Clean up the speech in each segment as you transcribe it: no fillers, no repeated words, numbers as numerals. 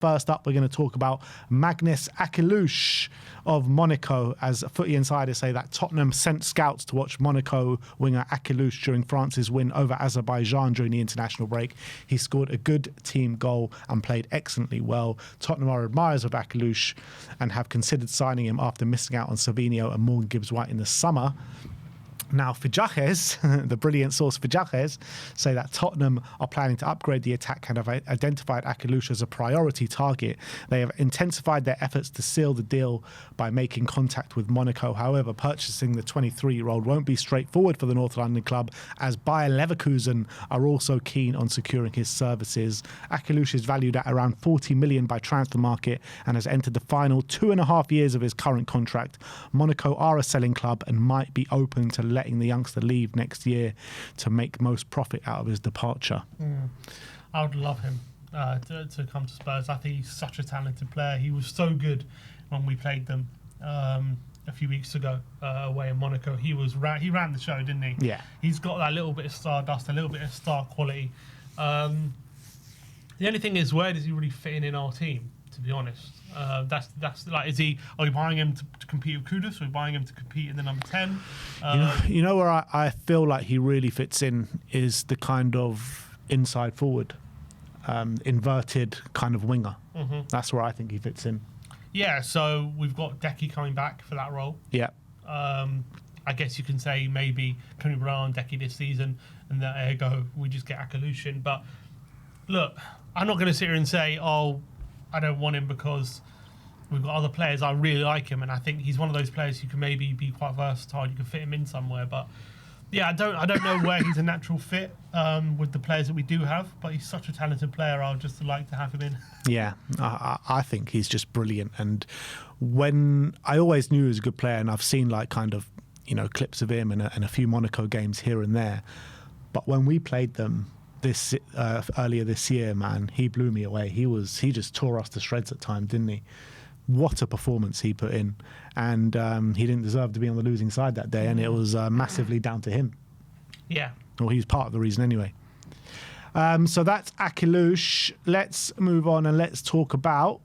First up, we're going to talk about Magnus Akliouche of Monaco, as Footy Insiders say that Tottenham sent scouts to watch Monaco winger Akliouche during France's win over Azerbaijan during the international break. He scored a good team goal and played excellently well. Tottenham are admirers of Akliouche and have considered signing him after missing out on Savinho and Morgan Gibbs-White in the summer. Now, Fijajes, the brilliant source Fijajes, say that Tottenham are planning to upgrade the attack and have identified Akliouche as a priority target. They have intensified their efforts to seal the deal by making contact with Monaco. However, purchasing the 23-year-old won't be straightforward for the North London club, as Bayer Leverkusen are also keen on securing his services. Akliouche is valued at around 40 million by Transfer Market and has entered the final 2.5 years of his current contract. Monaco are a selling club and might be open to letting the youngster leave next year to make most profit out of his departure. I would love him to come to Spurs. I think he's such a talented player. He was so good when we played them a few weeks ago away in Monaco. He ran the show, didn't he? Yeah. He's got that little bit of stardust, a little bit of star quality. The only thing is, where does he really fit in our team, to be honest? That's like, are we buying him to compete with Kudus? Are we buying him to compete in the number 10? You know where I feel like he really fits in is the kind of inside forward, inverted kind of winger. Mm-hmm. That's where I think he fits in. Yeah, so we've got Decky coming back for that role. Yeah. I guess you can say maybe Tony Brown, Decky this season, and there you go, we just get Akliouche in. But look, I'm not going to sit here and say, oh, I don't want him because we've got other players. I really like him, and I think he's one of those players who can maybe be quite versatile. You can fit him in somewhere, but yeah, I don't know where he's a natural fit with the players that we do have. But he's such a talented player. I'd just like to have him in. Yeah, I think he's just brilliant. And when I always knew he was a good player, and I've seen like kind of clips of him and a few Monaco games here and there. But when we played them earlier this year, man, he blew me away. He just tore us to shreds at times, didn't he? What a performance he put in, and he didn't deserve to be on the losing side that day, and it was massively down to him. Yeah, well, he's part of the reason anyway. So that's Akliouche. Let's move on and let's talk about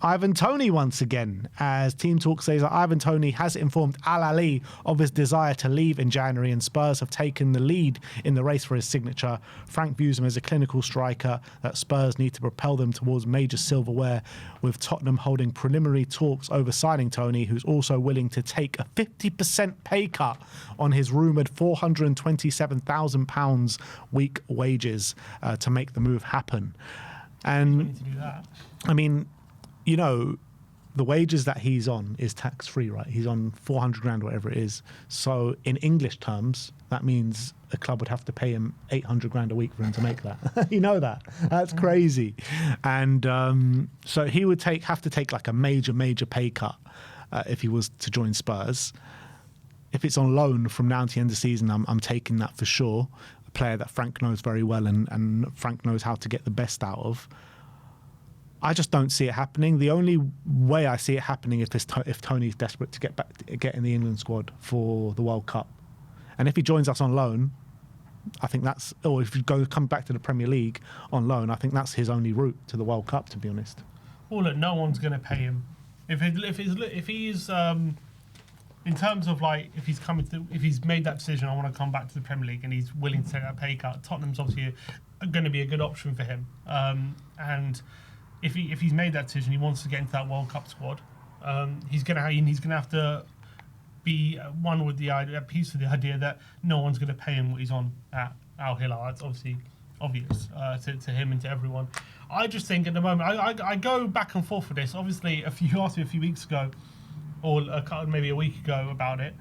Ivan Toney once again, as Team Talk says that Ivan Toney has informed Al Ahly of his desire to leave in January, and Spurs have taken the lead in the race for his signature. Frank views him as a clinical striker that Spurs need to propel them towards major silverware, with Tottenham holding preliminary talks over signing Toney, who's also willing to take a 50% pay cut on his rumoured £427,000 week wages to make the move happen. And to do that. I mean, the wages that he's on is tax-free, right? He's on 400 grand, whatever it is. So in English terms, that means a club would have to pay him 800 grand a week for him to make that. That? That's crazy. And so he would have to take like a major pay cut if he was to join Spurs. If it's on loan from now to the end of the season, I'm taking that for sure. A player that Frank knows very well and Frank knows how to get the best out of. I just don't see it happening. The only way I see it happening if Toney's desperate to get in the England squad for the World Cup, and if he joins us on loan, I think that's. Or if you come back to the Premier League on loan, I think that's his only route to the World Cup. To be honest. Well, look, no one's going to pay him if he's in terms of like if he's made that decision. I want to come back to the Premier League and he's willing to take that pay cut. Tottenham's obviously going to be a good option for him, and. If he's made that decision, he wants to get into that World Cup squad. He's gonna have to be one with the idea, piece of the idea that no one's gonna pay him what he's on at Al Hilal. It's obviously obvious to him and to everyone. I just think at the moment I go back and forth with this. Obviously, you asked me a few weeks ago, or maybe a week ago about it.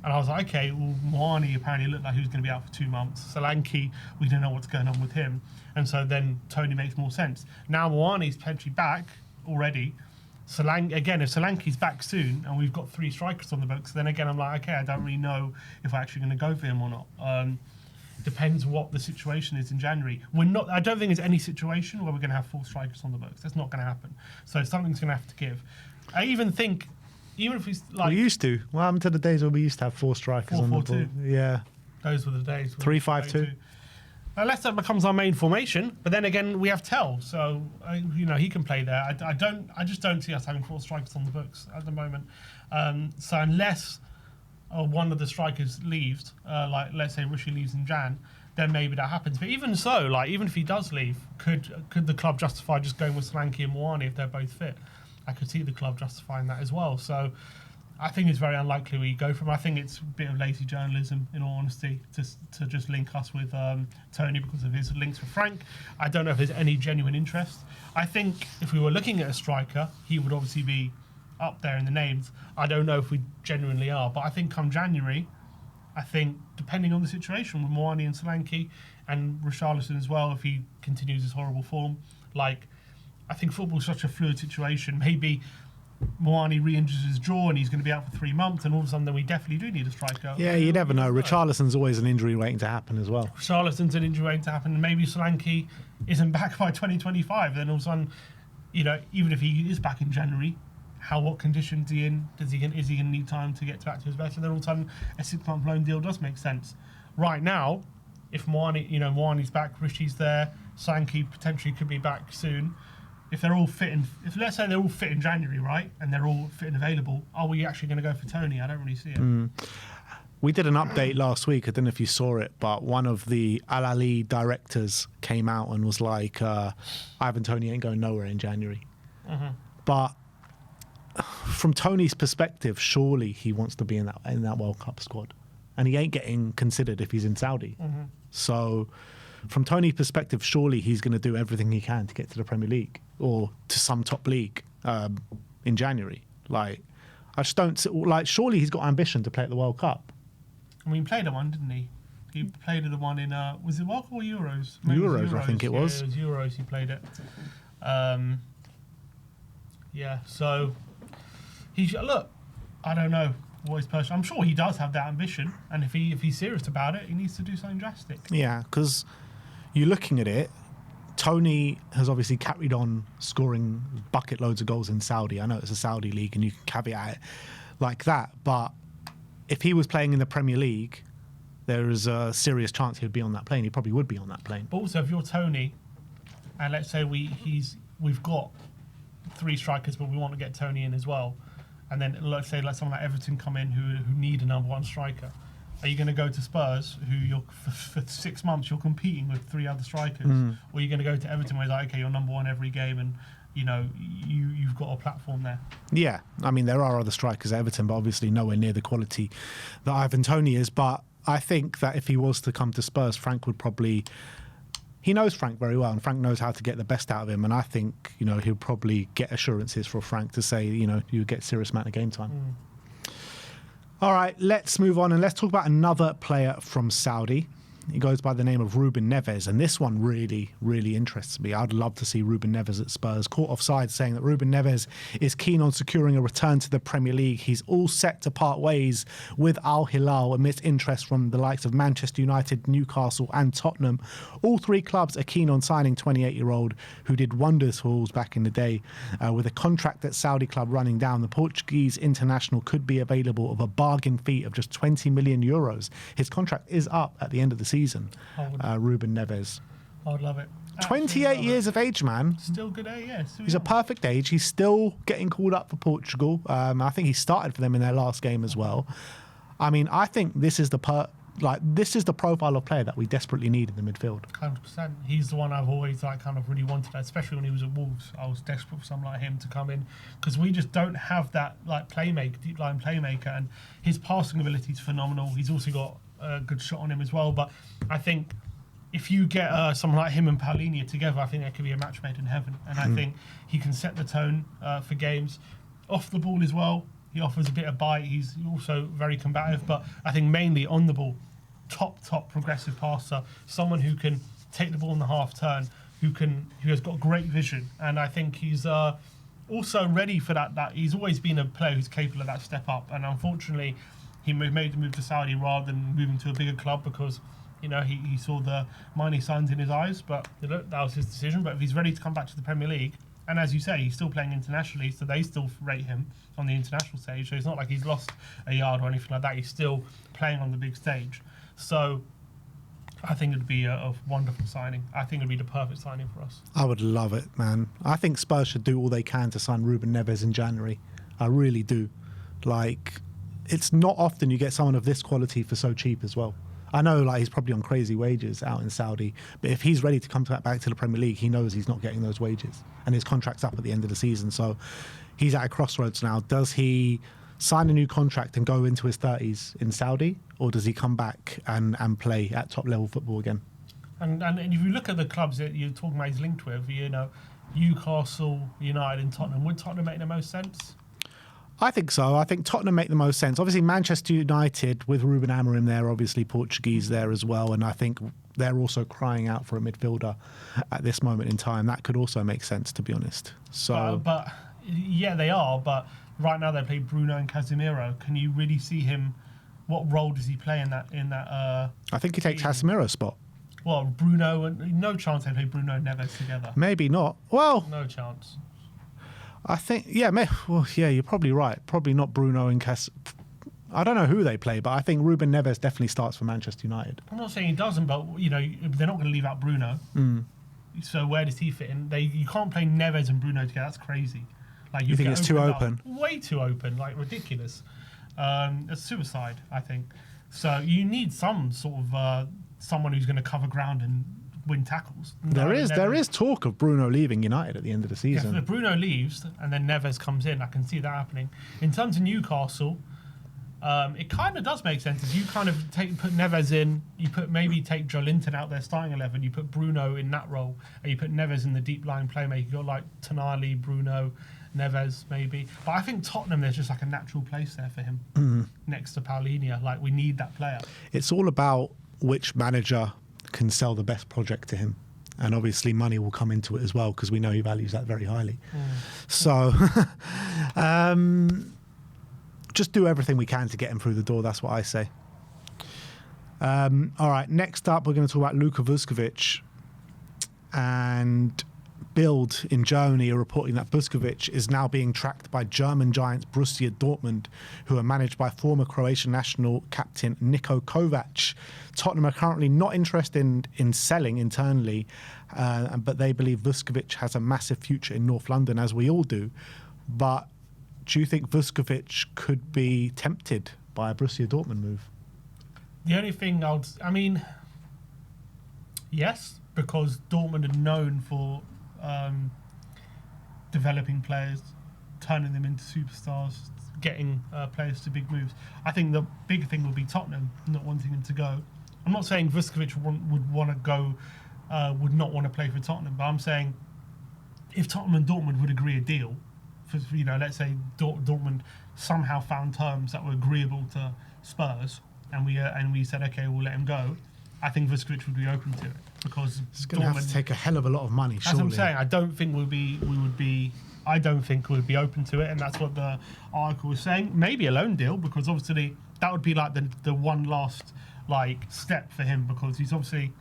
And I was like, okay, well, Moani apparently looked like he was going to be out for 2 months. Solanke, we don't know what's going on with him. And so then Toney makes more sense. Now Moani's potentially back already. If Solanke's back soon and we've got 3 strikers on the books, then again, I'm like, okay, I don't really know if I'm actually going to go for him or not. Depends what the situation is in January. I don't think there's any situation where we're going to have 4 strikers on the books. That's not going to happen. So something's going to have to give. I even think... Even if we used to. What happened to the days where we used to have 4 strikers on the ball? Yeah. Those were the days. 3-5-2. unless that becomes our main formation. But then again, we have Tell, so he can play there. I just don't see us having 4 strikers on the books at the moment. So unless one of the strikers leaves, like let's say Rishi leaves in Jan, then maybe that happens. But even so, like even if he does leave, could the club justify just going with Solanke and Moani if they're both fit? I could see the club justifying that as well. So I think it's very unlikely we go from. I think it's a bit of lazy journalism, in all honesty, to just link us with Toney because of his links with Frank. I don't know if there's any genuine interest. I think if we were looking at a striker, he would obviously be up there in the names. I don't know if we genuinely are, but I think come January, I think depending on the situation with Moani and Solanke and Richarlison as well, if he continues his horrible form, like I think football's such a fluid situation. Maybe Moani re-injures his jaw and he's going to be out for 3 months, and all of a sudden then we definitely do need a striker. Yeah, you never know. Richarlison's always an injury waiting to happen as well. Richarlison's an injury waiting to happen. Maybe Solanke isn't back by 2025. Then all of a sudden, even if he is back in January, what conditions is he in? Is he going to need time to get back to his best? And then all of a sudden, a 6-month loan deal does make sense. Right now, if Moani's back, Rishi's there, Solanke potentially could be back soon. If they're all fit, if let's say they're all fit in January, right, and they're all fit and available, are we actually going to go for Toney? I don't really see it. We did an update last week. I don't know if you saw it, but one of the Al Ali directors came out and was like, Ivan Toney ain't going nowhere in January. But from Toney's perspective, surely he wants to be in that World Cup squad, and he ain't getting considered if he's in Saudi. So from Toney's perspective, surely he's going to do everything he can to get to the Premier League or to some top league in January. Like, I just don't surely he's got ambition to play at the World Cup. I mean, he played at one, didn't he? He played at the one in was it World Cup or Euros? Maybe Euros, I think it was. Yeah, it was Euros. He played it. So look. I don't know what his personal. I'm sure he does have that ambition, and if he's serious about it, he needs to do something drastic. Yeah, because you're looking at it. Toney has obviously carried on scoring bucket loads of goals in Saudi. I know it's a Saudi league, and you can caveat it like that, but if he was playing in the Premier League, there is a serious chance he would be on that plane. He probably would be on that plane. But also, if you're Toney, and let's say we've got 3 strikers, but we want to get Toney in as well, and then let's say someone like Everton come in who need a number 1 striker. Are you going to go to Spurs, who you're for 6 months you're competing with 3 other strikers, or are you going to go to Everton where it's like, okay, you're number 1 every game, and you've got a platform there? Yeah, I mean there are other strikers at Everton, but obviously nowhere near the quality that Ivan Toney is. But I think that if he was to come to Spurs, Frank would probably. He knows Frank very well, and Frank knows how to get the best out of him. And I think he'll probably get assurances for Frank to say you get serious amount of game time. All right, let's move on and let's talk about another player from Saudi. He goes by the name of Ruben Neves, and this one really, really interests me. I'd love to see Ruben Neves at Spurs. Caught offside saying that Ruben Neves is keen on securing a return to the Premier League. He's all set to part ways with Al Hilal amidst interest from the likes of Manchester United, Newcastle and Tottenham. All 3 clubs are keen on signing 28-year-old who did wonders for Wolves back in the day. With a contract at Saudi club running down, the Portuguese international could be available of a bargain fee of just 20 million euros. His contract is up at the end of the season. Ruben Neves. I would love it. 28 years of age, man. Still good age, yeah. He's a perfect age. He's still getting called up for Portugal. I think he started for them in their last game as well. I mean, I think this is the profile of player that we desperately need in the midfield. 100%. He's the one I've always kind of really wanted, especially when he was at Wolves. I was desperate for someone like him to come in because we just don't have that deep line playmaker, and his passing ability is phenomenal. He's also got a good shot on him as well. But I think if you get someone like him and Paulinho together, I think that could be a match made in heaven. And I think he can set the tone for games. Off the ball as well, he offers a bit of bite. He's also very combative, but I think mainly on the ball, top progressive passer, someone who can take the ball in the half turn, who has got great vision. And I think he's also ready for that. He's always been a player who's capable of that step up. And unfortunately, he made the move to Saudi rather than moving to a bigger club because he saw the money signs in his eyes, but that was his decision. But if he's ready to come back to the Premier League, and as you say, he's still playing internationally, so they still rate him on the international stage. So it's not like he's lost a yard or anything like that. He's still playing on the big stage. So I think it'd be a wonderful signing. I think it'd be the perfect signing for us. I would love it, man. I think Spurs should do all they can to sign Ruben Neves in January. I really do. Like, it's not often you get someone of this quality for so cheap as well. I know, like, he's probably on crazy wages out in Saudi, but if he's ready to come back to the Premier League, he knows he's not getting those wages, and his contract's up at the end of the season. So he's at a crossroads now. Does he sign a new contract and go into his 30s in Saudi, or does he come back and play at top level football again? And if you look at the clubs that you're talking about he's linked with, you know, Newcastle, United and Tottenham, would Tottenham make the most sense? I think so. I think Tottenham make the most sense. Obviously, Manchester United, with Ruben Amorim there, obviously Portuguese there as well, and I think they're also crying out for a midfielder at this moment in time. That could also make sense, to be honest. So, but yeah, they are, but right now they play Bruno and Casemiro. Can you really see him? What role does he play in that? I think he takes Casemiro's spot. Well, Bruno and no chance they play Bruno and Neves together. Maybe not. Well, no chance. I think you're probably right. Probably not Bruno and Cas. I don't know who they play, but I think Ruben Neves definitely starts for Manchester United. I'm not saying he doesn't, but you know they're not going to leave out Bruno. So where does he fit in? You can't play Neves and Bruno together. That's crazy. Like you think it's too open? Way too open. Like ridiculous. It's suicide, I think. So you need some sort of someone who's going to cover ground and win tackles. There is talk of Bruno leaving United at the end of the season. Yeah, if Bruno leaves and then Neves comes in, I can see that happening. In terms of Newcastle, it kind of does make sense. If you kind of put Neves in, you take Joelinton out there starting 11, you put Bruno in that role, and you put Neves in the deep line playmaker. You got like Toney, Bruno, Neves maybe. But I think Tottenham, there's just like a natural place there for him next to Paulinho. Like we need that player. It's all about which manager can sell the best project to him, and obviously money will come into it as well because we know he values that very highly. So just do everything we can to get him through the door. That's what I say. All right, next up we're going to talk about Luca Vuskovic, and Bild in Germany are reporting that Vuskovic is now being tracked by German giants Borussia Dortmund, who are managed by former Croatian national captain Niko Kovac. Tottenham are currently not interested in selling internally, but they believe Vuskovic has a massive future in North London, as we all do. But do you think Vuskovic could be tempted by a Borussia Dortmund move? The only thing yes, because Dortmund are known for developing players, turning them into superstars, getting players to big moves. I think the big thing would be Tottenham not wanting him to go. I'm not saying Vuskovic would want to go, would not want to play for Tottenham, but I'm saying if Tottenham and Dortmund would agree a deal, for, let's say Dortmund somehow found terms that were agreeable to Spurs, and we said okay, we'll let him go, I think Vuskovic would be open to it, because it's going to have to take a hell of a lot of money. As I'm saying, I don't think we would be open to it, and that's what the article was saying. Maybe a loan deal, because obviously that would be like the one last step for him, because he's obviously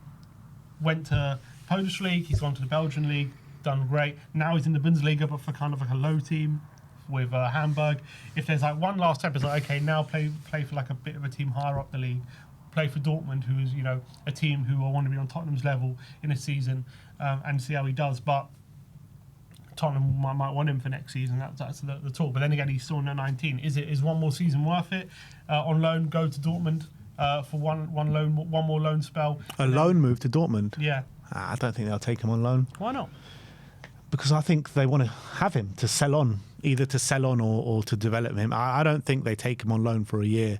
went to Polish league, he's gone to the Belgian league, done great. Now he's in the Bundesliga, but for kind of like a low team with Hamburg. If there's one last step, it's okay, now play for a bit of a team higher up the league. Play for Dortmund, who is a team who want to be on Tottenham's level in a season, and see how he does. But Tottenham might want him for next season. That's the talk. But then again, he's still in the 19. Is one more season worth it? On loan, go to Dortmund for one more loan spell. A loan move to Dortmund? Yeah. I don't think they'll take him on loan. Why not? Because I think they want to have him to sell on, either to sell on or to develop him. I don't think they take him on loan for a year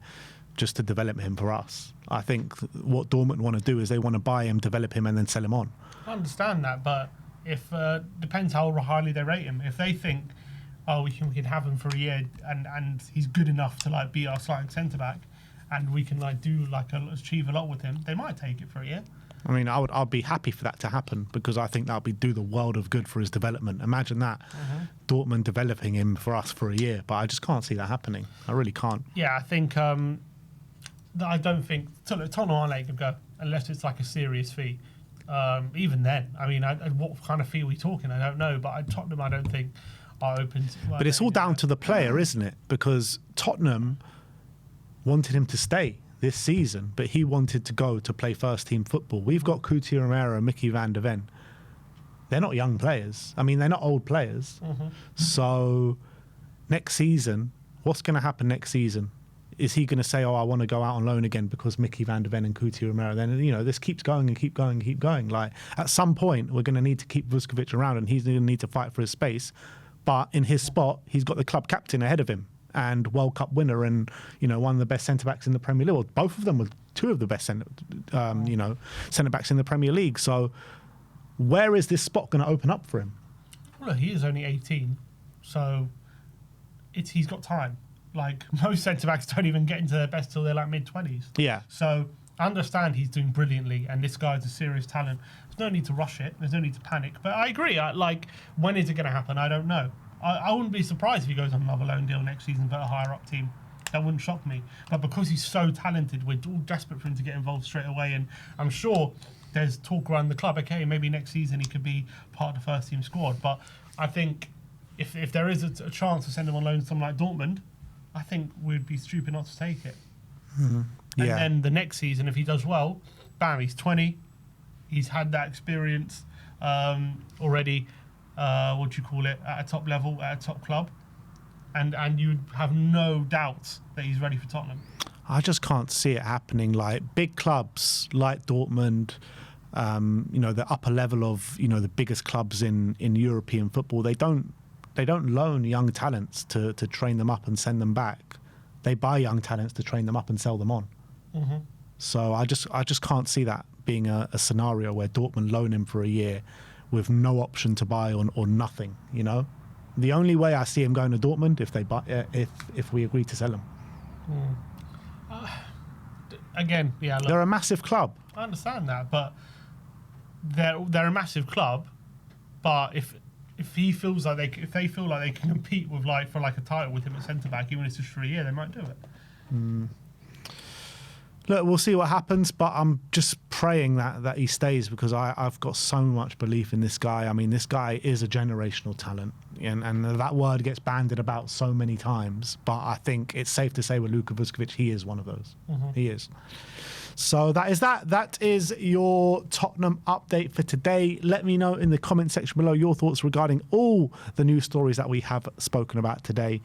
just to develop him for us. I think what Dortmund want to do is they want to buy him, develop him, and then sell him on. I understand that, but if depends how highly they rate him. If they think, we can have him for a year and he's good enough to be our starting centre back, and we can achieve a lot with him, they might take it for a year. I mean, I'd be happy for that to happen, because I think that would do the world of good for his development. Imagine that, Dortmund developing him for us for a year, but I just can't see that happening. I really can't. Yeah, I think I don't think Tottenham aren't letting him go unless it's a serious fee. Even then, I mean, what kind of fee are we talking? I don't know, but Tottenham, I don't think are open to. But it's all down to the player, isn't it? Because Tottenham wanted him to stay. this season, but he wanted to go to play first team football. We've got Cuti Romero and Mickey van der Ven. They're not young players. I mean, they're not old players. So next season, what's going to happen next season? Is he going to say, oh, I want to go out on loan again because Mickey van der Ven and Cuti Romero? Then, this keeps going and keep going and keep going. Like, at some point, we're going to need to keep Vuskovic around, and he's going to need to fight for his space. But in his spot, he's got the club captain ahead of him and World Cup winner and, one of the best centre-backs in the Premier League. Well, both of them were two of the best centre-backs in the Premier League. So where is this spot going to open up for him? Well, he is only 18, so he's got time. Like, most centre-backs don't even get into their best till they're like mid-20s. Yeah. So I understand he's doing brilliantly, and this guy's a serious talent. There's no need to rush it. There's no need to panic. But I agree. When is it going to happen? I don't know. I wouldn't be surprised if he goes on another loan deal next season for a higher-up team. That wouldn't shock me. But because he's so talented, we're all desperate for him to get involved straight away. And I'm sure there's talk around the club, okay, maybe next season he could be part of the first-team squad. But I think if there is a chance to send him on loan to someone like Dortmund, I think we'd be stupid not to take it. And then the next season, if he does well, bam, he's 20. He's had that experience already, at a top level, at a top club. And you'd have no doubt that he's ready for Tottenham. I just can't see it happening. Like, big clubs like Dortmund, the upper level of, the biggest clubs in European football, they don't loan young talents to train them up and send them back. They buy young talents to train them up and sell them on. So I just can't see that being a scenario where Dortmund loan him for a year with no option to buy or nothing. The only way I see him going to Dortmund if we agree to sell him. Again, yeah, look, they're a massive club. I understand that, but they're a massive club. But if they feel like they can compete with for a title with him at centre back, even if it's just for a year, they might do it. Look, we'll see what happens, but I'm just praying that he stays because I've got so much belief in this guy. I mean, this guy is a generational talent, and that word gets bandied about so many times, but I think it's safe to say with Luca Vuskovic, he is one of those. He is. So that is that. That is your Tottenham update for today. Let me know in the comment section below your thoughts regarding all the news stories that we have spoken about today.